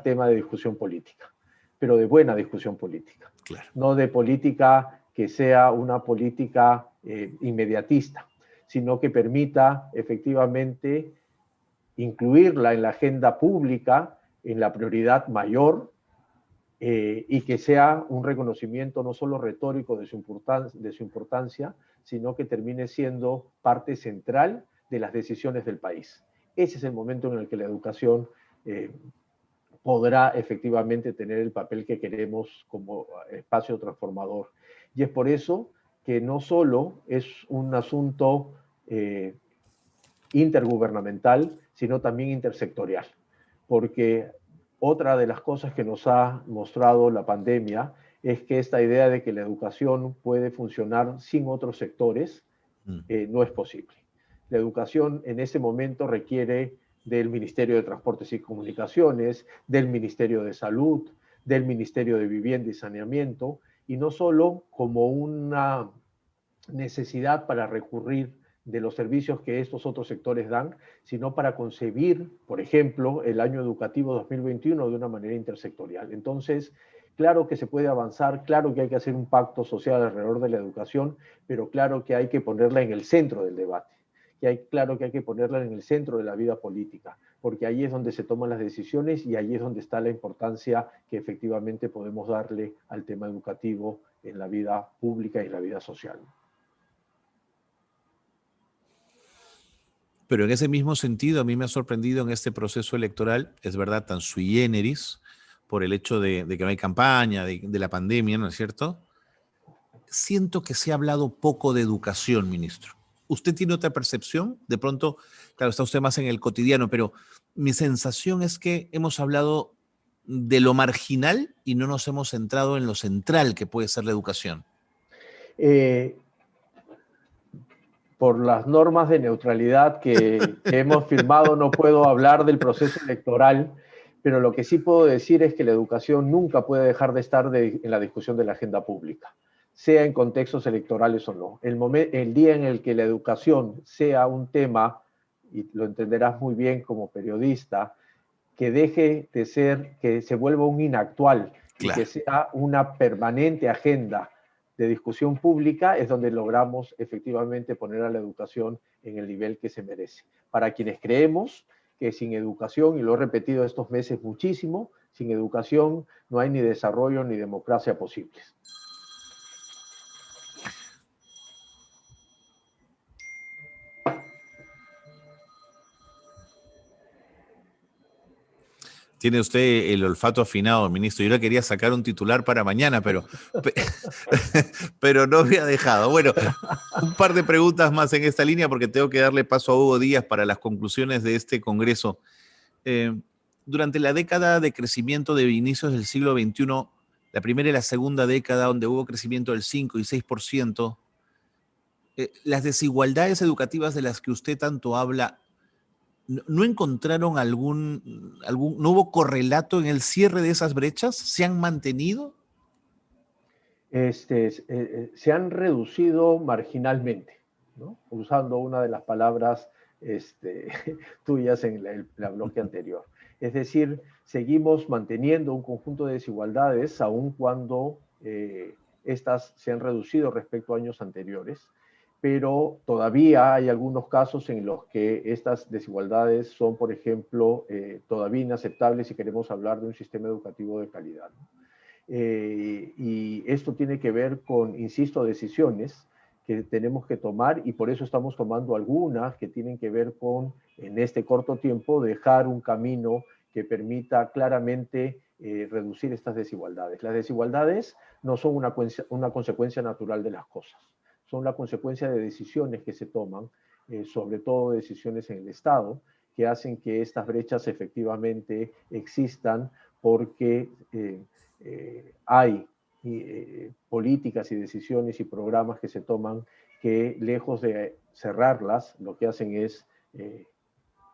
tema de discusión política, pero de buena discusión política, Claro. no de política que sea una política inmediatista, sino que permita efectivamente incluirla en la agenda pública, en la prioridad mayor, y que sea un reconocimiento no solo retórico de su importancia, sino que termine siendo parte central de las decisiones del país. Ese es el momento en el que la educación podrá efectivamente tener el papel que queremos como espacio transformador. Y es por eso que no solo es un asunto intergubernamental, sino también intersectorial, porque otra de las cosas que nos ha mostrado la pandemia es que esta idea de que la educación puede funcionar sin otros sectores no es posible. La educación en ese momento requiere del Ministerio de Transportes y Comunicaciones, del Ministerio de Salud, del Ministerio de Vivienda y Saneamiento, y no solo como una necesidad para recurrir de los servicios que estos otros sectores dan, sino para concebir, por ejemplo, el año educativo 2021 de una manera intersectorial. Entonces, claro que se puede avanzar, claro que hay que hacer un pacto social alrededor de la educación, pero claro que hay que ponerla en el centro del debate, claro que hay que ponerla en el centro de la vida política, porque ahí es donde se toman las decisiones y ahí es donde está la importancia que efectivamente podemos darle al tema educativo en la vida pública y en la vida social. Pero en ese mismo sentido, a mí me ha sorprendido en este proceso electoral, es verdad, tan sui generis, por el hecho de que no hay campaña, de la pandemia, ¿no es cierto? Siento que se ha hablado poco de educación, ministro. ¿Usted tiene otra percepción? De pronto, claro, está usted más en el cotidiano, pero mi sensación es que hemos hablado de lo marginal y no nos hemos centrado en lo central que puede ser la educación. Por las normas de neutralidad que hemos firmado, no puedo hablar del proceso electoral, pero lo que sí puedo decir es que la educación nunca puede dejar de estar en la discusión de la agenda pública, sea en contextos electorales o no. El día en el que la educación sea un tema, y lo entenderás muy bien como periodista, que deje de ser, que se vuelva un inactual y que Claro. sea una permanente agenda de discusión pública, es donde logramos efectivamente poner a la educación en el nivel que se merece. Para quienes creemos que sin educación, y lo he repetido estos meses muchísimo, sin educación no hay ni desarrollo ni democracia posibles. Tiene usted el olfato afinado, ministro. Yo le quería sacar un titular para mañana, pero no me ha dejado. Bueno, un par de preguntas más en esta línea porque tengo que darle paso a Hugo Díaz para las conclusiones de este congreso. Eh, durante la década de crecimiento de inicios del siglo XXI, la primera y la segunda década, donde hubo crecimiento del 5 y 6%, las desigualdades educativas de las que usted tanto habla, ¿no encontraron no hubo correlato en el cierre de esas brechas? ¿Se han mantenido? Se han reducido marginalmente, ¿no? Usando una de las palabras tuyas en la bloque anterior. Es decir, seguimos manteniendo un conjunto de desigualdades, aun cuando estas se han reducido respecto a años anteriores, pero todavía hay algunos casos en los que estas desigualdades son, por ejemplo, todavía inaceptables si queremos hablar de un sistema educativo de calidad, ¿no? Y esto tiene que ver con, insisto, decisiones que tenemos que tomar y por eso estamos tomando algunas que tienen que ver con, en este corto tiempo, dejar un camino que permita claramente reducir estas desigualdades. Las desigualdades no son una consecuencia natural de las cosas, son la consecuencia de decisiones que se toman, sobre todo decisiones en el Estado, que hacen que estas brechas efectivamente existan porque hay políticas y decisiones y programas que se toman que lejos de cerrarlas, lo que hacen es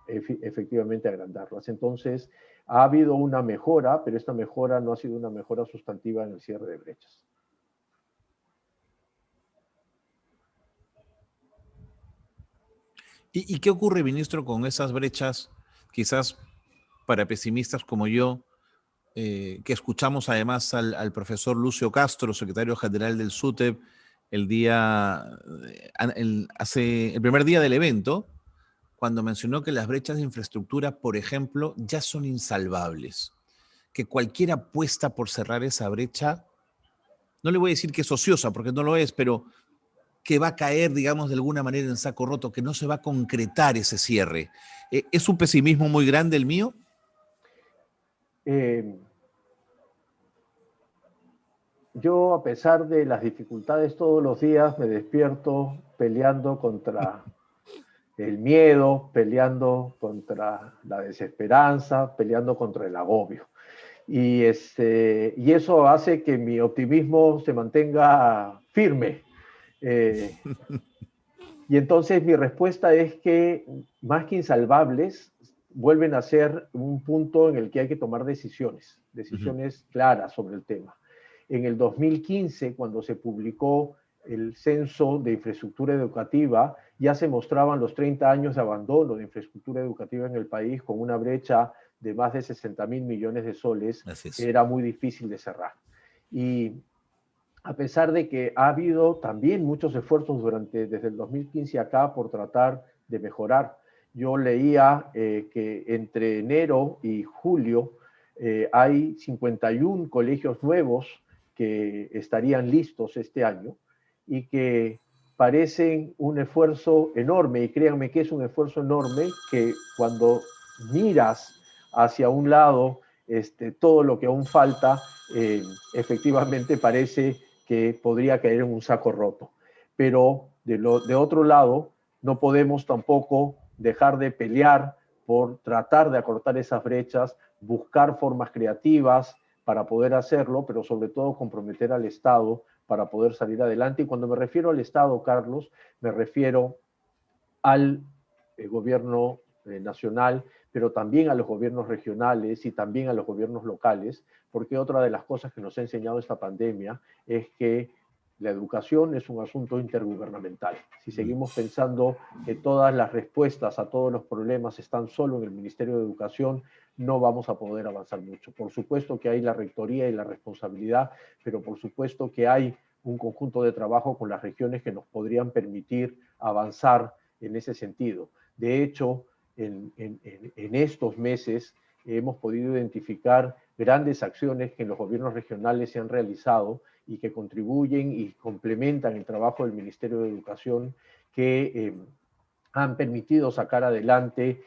efectivamente agrandarlas. Entonces, Ha habido una mejora, pero esta mejora no ha sido una mejora sustantiva en el cierre de brechas. ¿Y qué ocurre, ministro, con esas brechas, quizás para pesimistas como yo, que escuchamos además al profesor Lucio Castro, secretario general del SUTEP, el primer día del evento, cuando mencionó que las brechas de infraestructura, por ejemplo, ya son insalvables, que cualquier apuesta por cerrar esa brecha, no le voy a decir que es ociosa, porque no lo es, pero que va a caer, digamos, de alguna manera en saco roto, que no se va a concretar ese cierre. ¿Es un pesimismo muy grande el mío? Yo, a pesar de las dificultades todos los días, me despierto peleando contra el miedo, peleando contra la desesperanza, peleando contra el agobio. Y eso hace que mi optimismo se mantenga firme. Eh, y entonces mi respuesta es que más que insalvables, vuelven a ser un punto en el que hay que tomar decisiones claras sobre el tema. En el 2015, cuando se publicó el Censo de Infraestructura Educativa, ya se mostraban los 30 años de abandono de infraestructura educativa en el país, con una brecha de más de 60.000 millones de soles, que era muy difícil de cerrar. Y a pesar de que ha habido también muchos esfuerzos desde el 2015 acá por tratar de mejorar. Yo leía que entre enero y julio hay 51 colegios nuevos que estarían listos este año y que parecen un esfuerzo enorme, y créanme que es un esfuerzo enorme, que cuando miras hacia un lado todo lo que aún falta, efectivamente parece que podría caer en un saco roto. Pero de otro lado, no podemos tampoco dejar de pelear por tratar de acortar esas brechas, buscar formas creativas para poder hacerlo, pero sobre todo comprometer al Estado para poder salir adelante. Y cuando me refiero al Estado, Carlos, me refiero al gobierno nacional, pero también a los gobiernos regionales y también a los gobiernos locales, porque otra de las cosas que nos ha enseñado esta pandemia es que la educación es un asunto intergubernamental. Si seguimos pensando que todas las respuestas a todos los problemas están solo en el Ministerio de Educación, no vamos a poder avanzar mucho. Por supuesto que hay la rectoría y la responsabilidad, pero por supuesto que hay un conjunto de trabajo con las regiones que nos podrían permitir avanzar en ese sentido. De hecho, en estos meses hemos podido identificar grandes acciones que en los gobiernos regionales se han realizado y que contribuyen y complementan el trabajo del Ministerio de Educación, que han permitido sacar adelante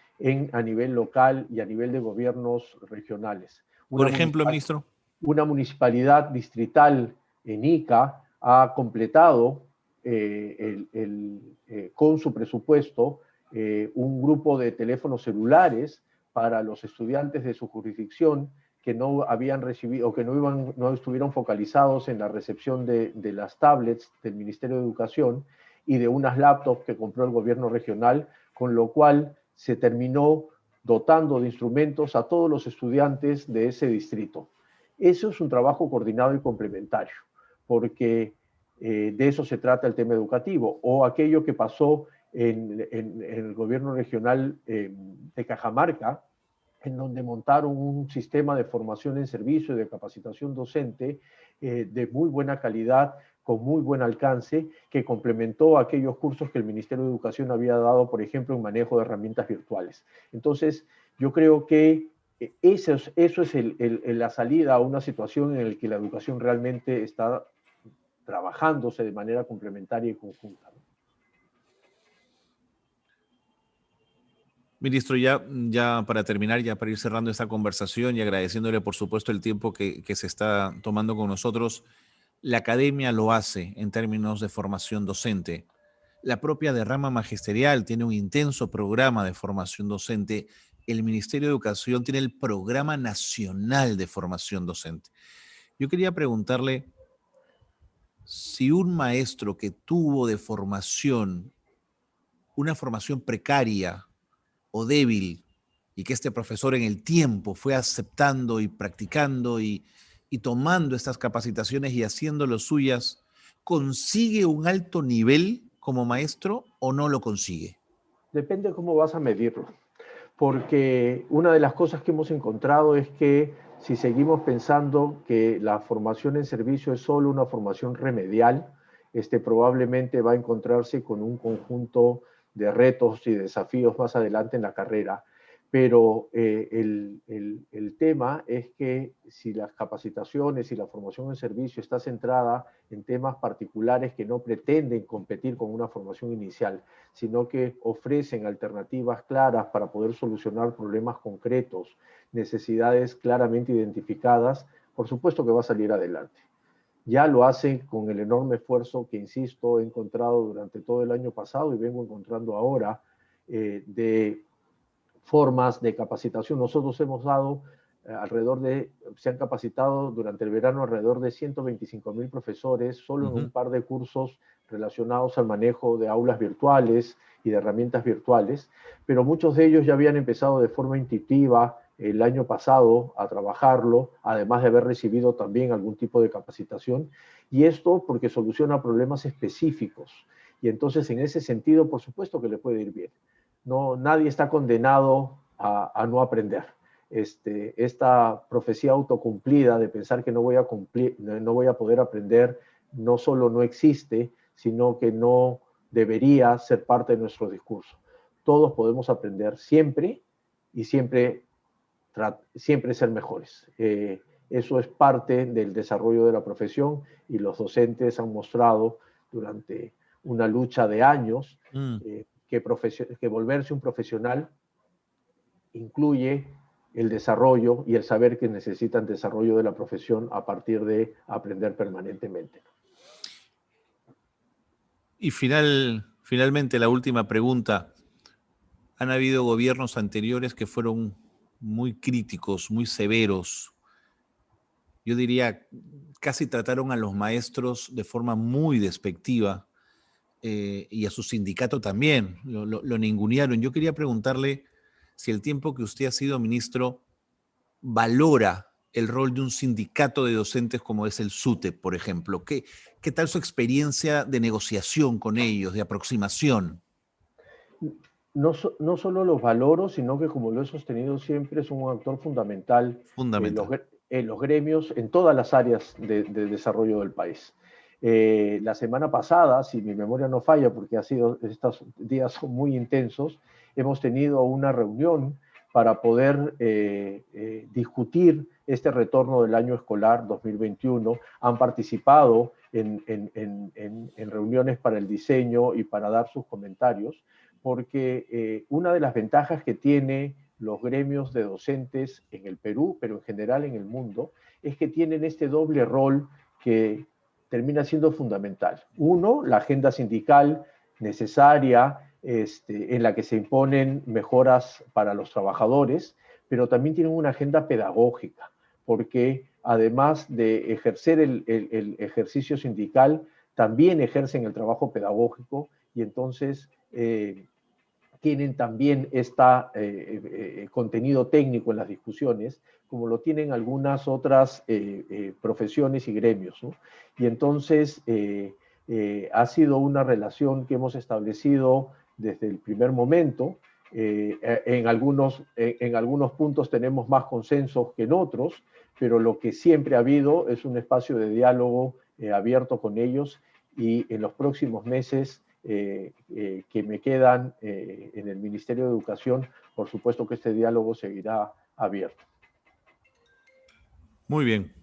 a nivel local y a nivel de gobiernos regionales. Por ejemplo, ministro. Una municipalidad distrital en Ica ha completado con su presupuesto un grupo de teléfonos celulares para los estudiantes de su jurisdicción que no habían recibido o que no estuvieron focalizados en la recepción de las tablets del Ministerio de Educación y de unas laptops que compró el gobierno regional, con lo cual se terminó dotando de instrumentos a todos los estudiantes de ese distrito. Eso es un trabajo coordinado y complementario, porque de eso se trata el tema educativo, o aquello que pasó en el gobierno regional de Cajamarca, en donde montaron un sistema de formación en servicio y de capacitación docente de muy buena calidad, con muy buen alcance, que complementó aquellos cursos que el Ministerio de Educación había dado, por ejemplo, en manejo de herramientas virtuales. Entonces, yo creo que eso es la salida a una situación en la que la educación realmente está trabajándose de manera complementaria y conjunta. Ministro, ya para terminar, ya para ir cerrando esta conversación y agradeciéndole, por supuesto, el tiempo que se está tomando con nosotros, la academia lo hace en términos de formación docente. La propia derrama magisterial tiene un intenso programa de formación docente. El Ministerio de Educación tiene el Programa Nacional de Formación Docente. Yo quería preguntarle si un maestro que tuvo de formación una formación precaria o débil y que este profesor en el tiempo fue aceptando y practicando y tomando estas capacitaciones y haciéndolo suyas, ¿consigue un alto nivel como maestro o no lo consigue? Depende cómo vas a medirlo, porque una de las cosas que hemos encontrado es que si seguimos pensando que la formación en servicio es solo una formación remedial, probablemente va a encontrarse con un conjunto de retos y desafíos más adelante en la carrera. Pero el tema es que si las capacitaciones y la formación en servicio está centrada en temas particulares que no pretenden competir con una formación inicial, sino que ofrecen alternativas claras para poder solucionar problemas concretos, necesidades claramente identificadas, por supuesto que va a salir adelante. Ya lo hace con el enorme esfuerzo que, insisto, he encontrado durante todo el año pasado y vengo encontrando ahora de formas de capacitación. Nosotros hemos dado se han capacitado durante el verano alrededor de 125,000 profesores solo en un par de cursos relacionados al manejo de aulas virtuales y de herramientas virtuales, pero muchos de ellos ya habían empezado de forma intuitiva el año pasado a trabajarlo, además de haber recibido también algún tipo de capacitación, y esto porque soluciona problemas específicos. Y entonces, en ese sentido, por supuesto que le puede ir bien. No, nadie está condenado a no aprender. Esta profecía autocumplida de pensar que no voy a poder aprender, no solo no existe, sino que no debería ser parte de nuestro discurso. Todos podemos aprender siempre y siempre ser mejores. Eso es parte del desarrollo de la profesión y los docentes han mostrado durante una lucha de años que volverse un profesional incluye el desarrollo y el saber que necesitan desarrollo de la profesión a partir de aprender permanentemente. Y finalmente la última pregunta. Han habido gobiernos anteriores que fueron muy críticos, muy severos. Yo diría, casi trataron a los maestros de forma muy despectiva y a su sindicato también, lo ningunearon. Yo quería preguntarle si el tiempo que usted ha sido ministro valora el rol de un sindicato de docentes como es el SUTEP, por ejemplo. ¿Qué tal su experiencia de negociación con ellos, de aproximación? No solo los valoro, sino que, como lo he sostenido siempre, es un actor fundamental Fundamental. en los gremios, en todas las áreas de desarrollo del país. La semana pasada, si mi memoria no falla, porque estos días son muy intensos, hemos tenido una reunión para poder discutir este retorno del año escolar 2021. Han participado en reuniones para el diseño y para dar sus comentarios, porque una de las ventajas que tiene los gremios de docentes en el Perú, pero en general en el mundo, es que tienen este doble rol que termina siendo fundamental. Uno, la agenda sindical necesaria, en la que se imponen mejoras para los trabajadores, pero también tienen una agenda pedagógica, porque además de ejercer el ejercicio sindical, también ejercen el trabajo pedagógico y entonces tienen también este contenido técnico en las discusiones, como lo tienen algunas otras profesiones y gremios, ¿no? Y entonces ha sido una relación que hemos establecido desde el primer momento. En algunos puntos tenemos más consensos que en otros, pero lo que siempre ha habido es un espacio de diálogo abierto con ellos, y en los próximos meses que me quedan en el Ministerio de Educación, por supuesto que este diálogo seguirá abierto. Muy bien.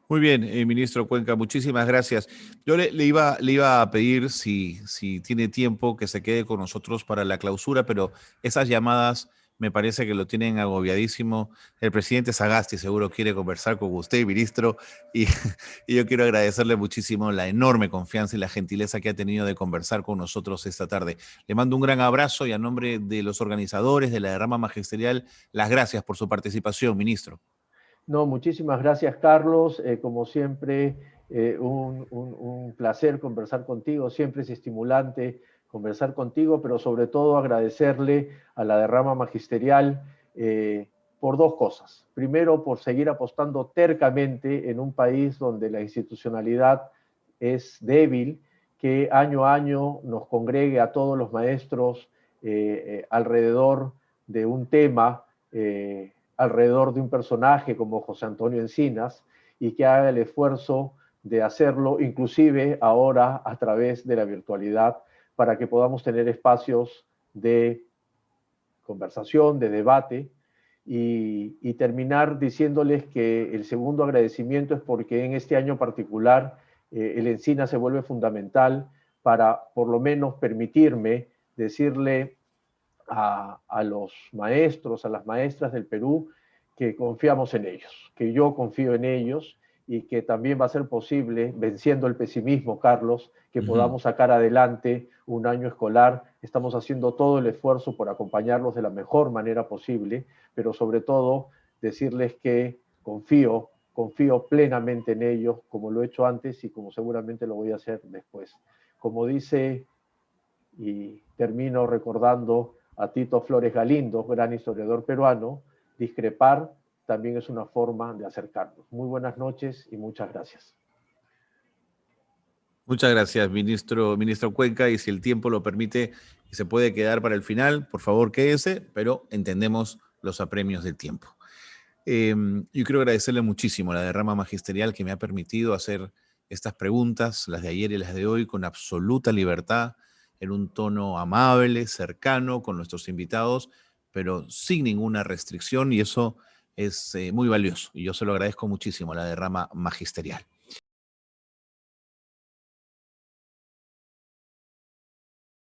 Muy bien, ministro Cuenca, muchísimas gracias. Yo le iba a pedir, si tiene tiempo, que se quede con nosotros para la clausura, pero esas llamadas me parece que lo tienen agobiadísimo. El presidente Sagasti seguro quiere conversar con usted, ministro, y, y yo quiero agradecerle muchísimo la enorme confianza y la gentileza que ha tenido de conversar con nosotros esta tarde. Le mando un gran abrazo y a nombre de los organizadores de la rama magisterial, las gracias por su participación, ministro. No, muchísimas gracias, Carlos. Como siempre, un placer conversar contigo. Siempre es estimulante conversar contigo, pero sobre todo agradecerle a la derrama magisterial por dos cosas. Primero, por seguir apostando tercamente en un país donde la institucionalidad es débil, que año a año nos congregue a todos los maestros alrededor de un tema, alrededor de un personaje como José Antonio Encinas, y que haga el esfuerzo de hacerlo, inclusive ahora a través de la virtualidad, para que podamos tener espacios de conversación, de debate, y terminar diciéndoles que el segundo agradecimiento es porque en este año particular el Encina se vuelve fundamental para por lo menos permitirme decirle a los maestros, a las maestras del Perú, que confiamos en ellos, que yo confío en ellos y que también va a ser posible, venciendo el pesimismo, Carlos, que podamos sacar adelante un año escolar. Estamos haciendo todo el esfuerzo por acompañarlos de la mejor manera posible, pero sobre todo decirles que confío plenamente en ellos, como lo he hecho antes y como seguramente lo voy a hacer después. Como dice, y termino recordando a Tito Flores Galindo, gran historiador peruano, discrepar también es una forma de acercarnos. Muy buenas noches y muchas gracias. Muchas gracias, ministro Cuenca, y si el tiempo lo permite y se puede quedar para el final, por favor quédese, pero entendemos los apremios del tiempo. Yo quiero agradecerle muchísimo a la derrama magisterial que me ha permitido hacer estas preguntas, las de ayer y las de hoy, con absoluta libertad, en un tono amable, cercano con nuestros invitados, pero sin ninguna restricción, y eso es muy valioso, y yo se lo agradezco muchísimo a la derrama magisterial.